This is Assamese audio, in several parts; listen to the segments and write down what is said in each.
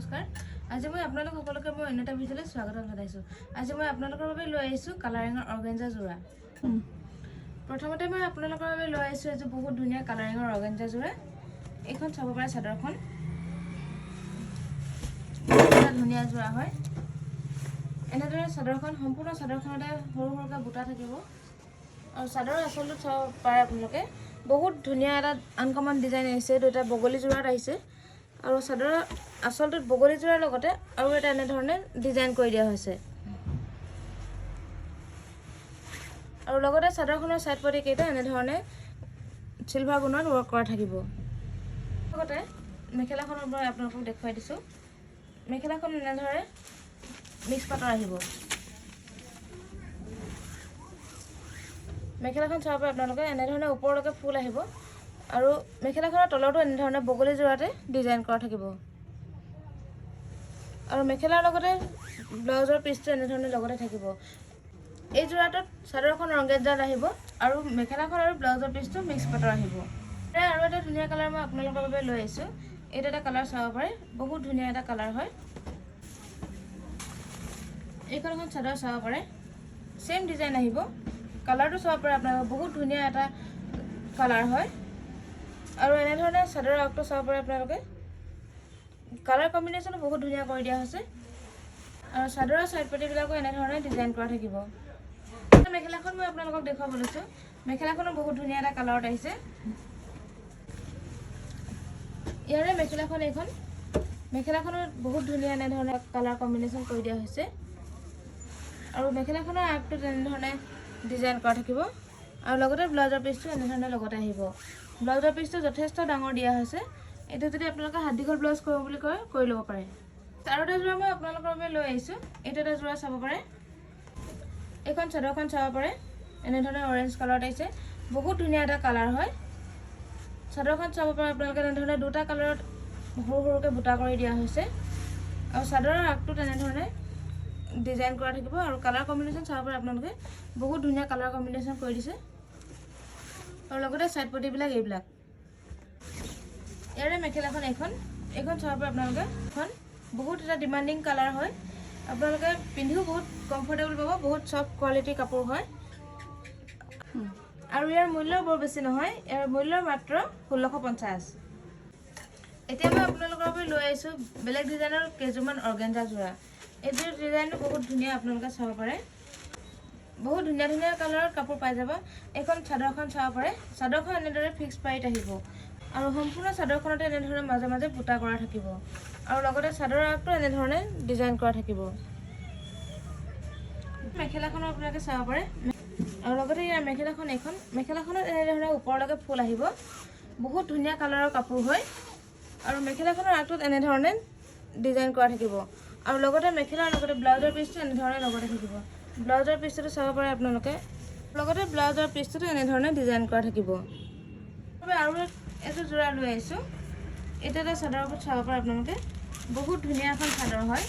নমস্কাৰ আজি মই আপোনালোক সকলোকে মই অন্যটা ভিডিঅ'লৈ স্বাগতম জনাইছো আজি মই আপোনালোকৰ বাবে লৈ আহিছো কালাৰিঙৰ অৰ্গানজা জোৰা প্ৰথমতে মই আপোনালোকৰ বাবে লৈ আহিছো এজ বহুত ধুনীয়া কালাৰিঙৰ অৰ্গানজা জোৰা এখন চাব পাৰে চাদৰখন ধুনীয়া জোৰা হয় এনেদৰে চাদৰখন সম্পূৰ্ণ চাদৰখনতে সৰু সৰুকৈ বুটা থাকিব আৰু চাদৰৰ আঁচলটো চাব পাৰে আপোনালোকে বহুত ধুনীয়া এটা আনকমন ডিজাইন আহিছে এইটো এটা বগলী জোৰাত আহিছে আৰু চাদৰৰ আঁচলটোত বগলী জোৰাৰ লগতে আৰু এটা এনে ধৰণে ডিজাইন কৰি দিয়া হৈছে আৰু লগতে চাদৰখনৰ সাইড পটি কেইটা এনে ধৰণে সিলভাৰ গুণত ওয়াৰ্ক কৰা থাকিব লগতে মেখেলাখনৰ মই আপোনালোকক দেখুৱাই দিছো মেখেলাখন এনে ধৰণে মিক্স পাটৰ আহিব মেখেলাখন চাব পাৰে আপোনালোকে এনে ধৰণে ওপৰলৈকে ফুল আহিব আৰু মেখেলাখনৰ তলতো এনে ধৰণে বগলী জোৰাতে ডিজাইন কৰা থাকিব আৰু মেখেলাৰ লগতে ব্লাউজৰ পিচটো এনে ধৰণে লগতে থাকিব এই জোৰাটোত চাদৰখন ৰংগেজাল আহিব আৰু মেখেলাখন আৰু ব্লাউজৰ পিচটো মিক্স পাটৰ আহিব আৰু এটা ধুনীয়া কালাৰ মই আপোনালোকৰ বাবে লৈ আহিছো এইটো এটা কালাৰ চাব পাৰে বহুত ধুনীয়া এটা কালাৰ হয় এইখন চাদৰ চাব পাৰে সেম ডিজাইন আহিব কালাৰটো চাব পাৰে আপোনালোকে বহুত ধুনীয়া এটা কালাৰ হয় আৰু এনে ধৰণে চাদৰৰ আগটো চাব পাৰে আপোনালোকে কালাৰ কম্বিনেশ্যন বহুত ধুনীয়া কৰি দিয়া হৈছে আৰু চাদৰৰ সাইড পটিবিলাকো এনে ধৰণে ডিজাইন কৰা থাকিব মেখেলাখন মই আপোনালোকক দেখুৱাব লৈছো মেখেলাখনো বহুত ধুনীয়া এটা কালাৰত আহিছে ইয়াৰে মেখেলাখন এইখন মেখেলাখনত বহুত ধুনীয়া এনে ধৰণে কালাৰ কম্বিনেশ্যন কৰি দিয়া হৈছে আৰু মেখেলাখনৰ আগটো এনে ধৰণে ডিজাইন কৰা থাকিব আৰু লগতে ব্লাউজৰ পিচটো এনে ধৰণে লগতে আহিব ব্লাউজৰ পিচটো যথেষ্ট ডাঙৰ দিয়া হৈছে এটো যদি আপোনালোকে হাত দীঘল ব্লাউজ কৰিব বুলি কয় কৰি ল'ব পাৰে আৰু এটা জোৰা মই আপোনালোকৰ বাবে লৈ আহিছো এইটো এটা জোৰা চাব পাৰে এইখন চাদৰখন চাব পাৰে এনে ধৰণে অৰেঞ্জ কালাৰত আহিছে বহুত ধুনীয়া এটা কালাৰ হয় চাদৰখন চাব পাৰে আপোনালোকে এনে ধৰণে দুটা কালাৰত সৰু সৰুকৈ বুটা কৰি দিয়া হৈছে আৰু চাদৰৰ আগটো এনে ধৰণে ডিজাইন কৰা থাকিব আৰু কালাৰ কম্বিনেশ্যন চাব পাৰে আপোনালোকে বহুত ধুনীয়া কালাৰ কম্বিনেশ্যন কৰি দিছে আৰু লগতে সাইড পটিবিলাক এইবিলাক ইয়াৰে মেখেলাখন এইখন চাব পাৰে আপোনালোকে এখন বহুত এটা ডিমান্ডিং কালাৰ হয় আপোনালোকে পিন্ধিও বহুত কমফৰ্টেবল পাব বহুত সফট কোৱালিটিৰ কাপোৰ হয় আৰু ইয়াৰ মূল্য বৰ বেছি নহয় ইয়াৰ মূল্য মাত্ৰ 1650 এতিয়া মই আপোনালোকৰ বাবে লৈ আহিছো বেলেগ ডিজাইনৰ কেজুমান অৰ্গানজা জোৰা এইটো ডিজাইনটো বহুত ধুনীয়া আপোনালোকে চাব পাৰে বহুত ধুনীয়া ধুনীয়া কালাৰৰ কাপোৰ পাই যাব এখন চাদৰখন চাব পাৰে চাদৰখন এনেদৰে ফিক্স পাইট আহিব আৰু সম্পূৰ্ণ চাদৰখনতে এনে ধৰণে মাজে মাজে বুটা কৰা থাকিব আৰু লগতে চাদৰৰ আগটো এনে ধৰণে ডিজাইন কৰা থাকিব মেখেলাখনৰ আপোনালোকে চাব পাৰে আৰু লগতে ইয়াৰ মেখেলাখনত এনে ধৰণে ওপৰলৈকে ফুল আহিব বহুত ধুনীয়া কালাৰৰ কাপোৰ হয় আৰু মেখেলাখনৰ আগটোত এনে ধৰণে ডিজাইন কৰা থাকিব আৰু লগতে মেখেলাৰ লগতে ব্লাউজৰ পিচটো এনে ধৰণে লগতে থাকিব ব্লাউজৰ পিচটো চাব পাৰে আপোনালোকে লগতে ব্লাউজৰ পিচটো এনে ধৰণে ডিজাইন কৰা থাকিব আৰু এটা জোৰা লৈ আহিছো এটা এটা চাদৰৰ ওপৰত চাব পাৰে আপোনালোকে বহুত ধুনীয়া এখন চাদৰ হয়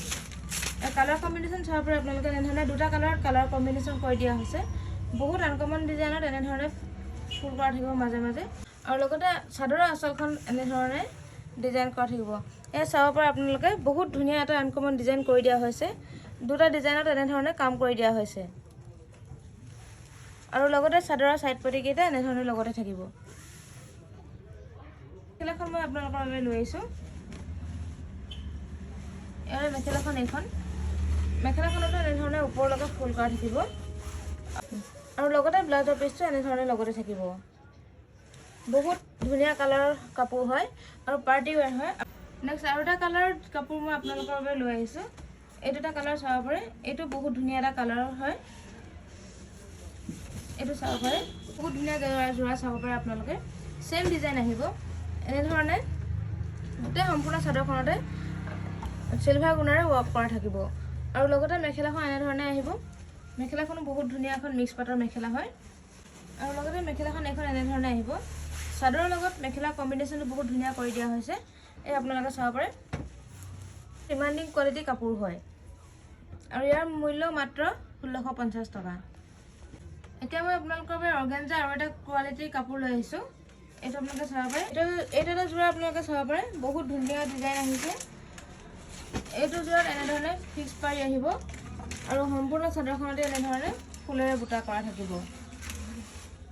কালাৰ কম্বিনেশ্যন চাব পাৰে আপোনালোকে এনে ধৰণে দুটা কালাৰ কম্বিনেশ্যন কৰি দিয়া হৈছে বহুত আনকমন ডিজাইনত এনে ধৰণে ফুল কৰা থাকিব মাজে মাজে আৰু লগতে চাদৰৰ আঁচলখন এনে ধৰণে ডিজাইন কৰা থাকিব এই চাব পাৰে আপোনালোকে বহুত ধুনীয়া এটা আনকমন ডিজাইন কৰি দিয়া হৈছে দুটা ডিজাইনত এনে ধৰণে কাম কৰি দিয়া হৈছে আৰু লগতে চাদৰৰ সাইড পটি কেইটা এনে ধৰণে লগতে থাকিব মেখেলাখন মই আপোনালোকৰ বাবে লৈ আহিছো ইয়াৰে মেখেলাখনতো এনে ধৰণে ওপৰলৈকে ফুল কৰা থাকিব আৰু লগতে ব্লাউজৰ পিচটো এনে ধৰণে লগতে থাকিব বহুত ধুনীয়া কালাৰৰ কাপোৰ হয় আৰু পাৰ্টি ৱেৰ হয় নেক্সট আৰু এটা কালাৰৰ কাপোৰ মই আপোনালোকৰ বাবে লৈ আহিছো এইটো এটা কালাৰ চাব পাৰে এইটো বহুত ধুনীয়া এটা কালাৰ হয় এইটো চাব পাৰে বহুত ধুনীয়া জোৰা চাব পাৰে আপোনালোকে সেম ডিজাইন আহিব এনে ধৰণে গোটেই সম্পূৰ্ণ চাদৰখনতে সিলভাৰ গুণাৰে ৱৰ্ক কৰা থাকিব আৰু লগতে মেখেলাখন এনে ধৰণে আহিব মেখেলাখনো বহুত ধুনীয়া এখন মিক্স পাটৰ মেখেলা হয় আৰু লগতে মেখেলাখন এনে ধৰণে আহিব চাদৰৰ লগত মেখেলা কম্বিনেশ্যনটো বহুত ধুনীয়া কৰি দিয়া হৈছে এই আপোনালোকে চাব পাৰে ডিমান্ডিং কোৱালিটি কাপোৰ হয় আৰু ইয়াৰ মূল্য মাত্ৰ 1650 টকা এতিয়া মই আপোনালোকৰ বাবে অৰ্গানজা আৰু এটা কোৱালিটিৰ কাপোৰ লৈ আহিছো এইটো আপোনালোকে চাব পাৰে এইটো এটা জোৰা আপোনালোকে চাব পাৰে বহুত ধুনীয়া ডিজাইন আহিছে প্ৰতিটো যোৰত এনেধৰণে ফিক্স পাৰি আহিব আৰু সম্পূৰ্ণ চাদৰখনতে এনেধৰণে ফুলেৰে বুটা কৰা থাকিব।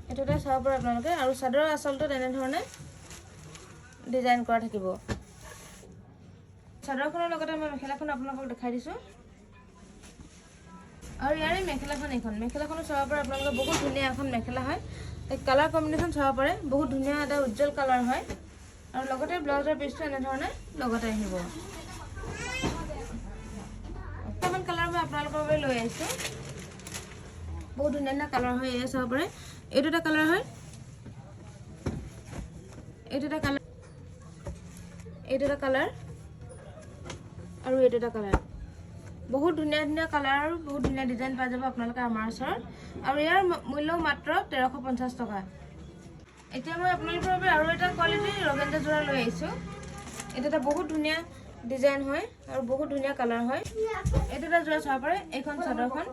এইটোতে চাব পাৰে আপোনালোকে। আৰু চাদৰৰ আঁচলটোত এনেধৰণে ডিজাইন কৰা থাকিব। চাদৰখনৰ লগতে মই মেখেলাখন আপোনালোকক দেখাই দিছোঁ। আৰু ইয়াৰে মেখেলাখন এইখন মেখেলাখনো চাব পাৰে আপোনালোকে। বহুত ধুনীয়া এখন মেখেলা হয়। এই কালাৰ কম্বিনেশ্যন চাব পাৰে, বহুত ধুনীয়া এটা উজ্জ্বল কালাৰ হয়। আৰু লগতে ব্লাউজৰ পিচটো এনেধৰণে লগতে আহিব। এখন কালাৰ মই আপোনালোকৰ বাবে লৈ আহিছোঁ। বহুত ধুনীয়া ধুনীয়া কালাৰ হয়। এয়া চাব পাৰে, এইটো এটা কালাৰ হয়, এইটো এটা কালাৰ, এইটো এটা কালাৰ আৰু এইটো এটা কালাৰ। বহুত ধুনীয়া ধুনীয়া কালাৰ আৰু বহুত ধুনীয়া ডিজাইন পাই যাব আপোনালোকে আমাৰ ওচৰত। আৰু ইয়াৰ মূল্য মাত্ৰ 1350 টকা। এতিয়া মই আপোনালোকৰ বাবে আৰু এটা কোৱালিটিৰ ৰগেঞ্জা যোৰা লৈ আহিছোঁ। এইটো এটা বহুত ধুনীয়া ডিজাইন হয় আৰু বহুত ধুনীয়া কালাৰ হয়। এইটো এটা যোৰা চাব পাৰে। এইখন চাদৰখন,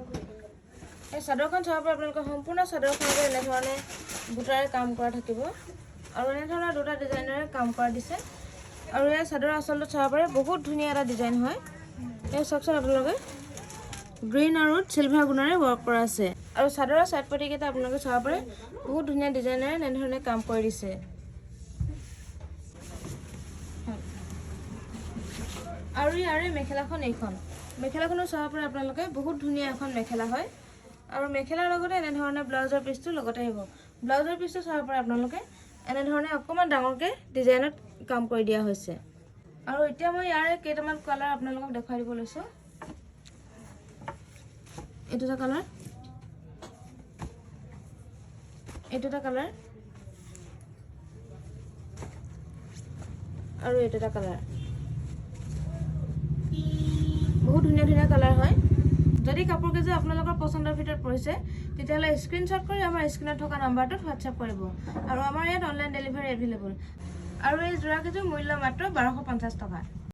এই চাদৰখন চাব পাৰে আপোনালোকে। সম্পূৰ্ণ চাদৰখনতে এনেধৰণে বুটাৰে কাম কৰা থাকিব আৰু এনেধৰণৰ দুটা ডিজাইনেৰে কাম কৰা দিছে। আৰু ইয়াৰ চাদৰ আঁচলটো চাব পাৰে, বহুত ধুনীয়া এটা ডিজাইন হয়। এই চাওকচোন আপোনালোকে, গ্ৰীণ আৰু চিলভাৰ গুণেৰে ৱৰ্ক কৰা আছে। আৰু চাদৰৰ চাইড পটিকেইটা আপোনালোকে চাব পাৰে, বহুত ধুনীয়া ডিজাইনেৰে এনেধৰণে কাম কৰি দিছে। আৰু ইয়াৰে মেখেলাখন এইখন মেখেলাখনো চাব পাৰে আপোনালোকে। বহুত ধুনীয়া এখন মেখেলা হয়। আৰু মেখেলাৰ লগতে এনেধৰণে ব্লাউজৰ পিচটো লগতে আহিব। ব্লাউজৰ পিচটো চাব পাৰে আপোনালোকে, এনেধৰণে অকণমান ডাঙৰকৈ ডিজাইনত কাম কৰি দিয়া হৈছে। আৰু এতিয়া মই ইয়াৰে কেইটামান কালাৰ আপোনালোকক দেখুৱাই দিব লৈছোঁ। এইটো এটা কালাৰ, এইটো এটা কালাৰ আৰু এইটো এটা কালাৰ। বহুত ধুনীয়া ধুনীয়া কালাৰ হয়। যদি কাপোৰকেইযোৰ আপোনালোকৰ পচন্দৰ ভিতৰত পৰিছে, তেতিয়াহ'লে স্ক্ৰীনশ্বট কৰি আমাৰ স্ক্ৰীনত থকা নাম্বাৰটোত হোৱাটছআপ কৰিব। আৰু আমাৰ ইয়াত অনলাইন ডেলিভাৰী এভেইলেবল। আৰু এই যোৰাকেইযোৰ মূল্য মাত্ৰ 1250 টকা।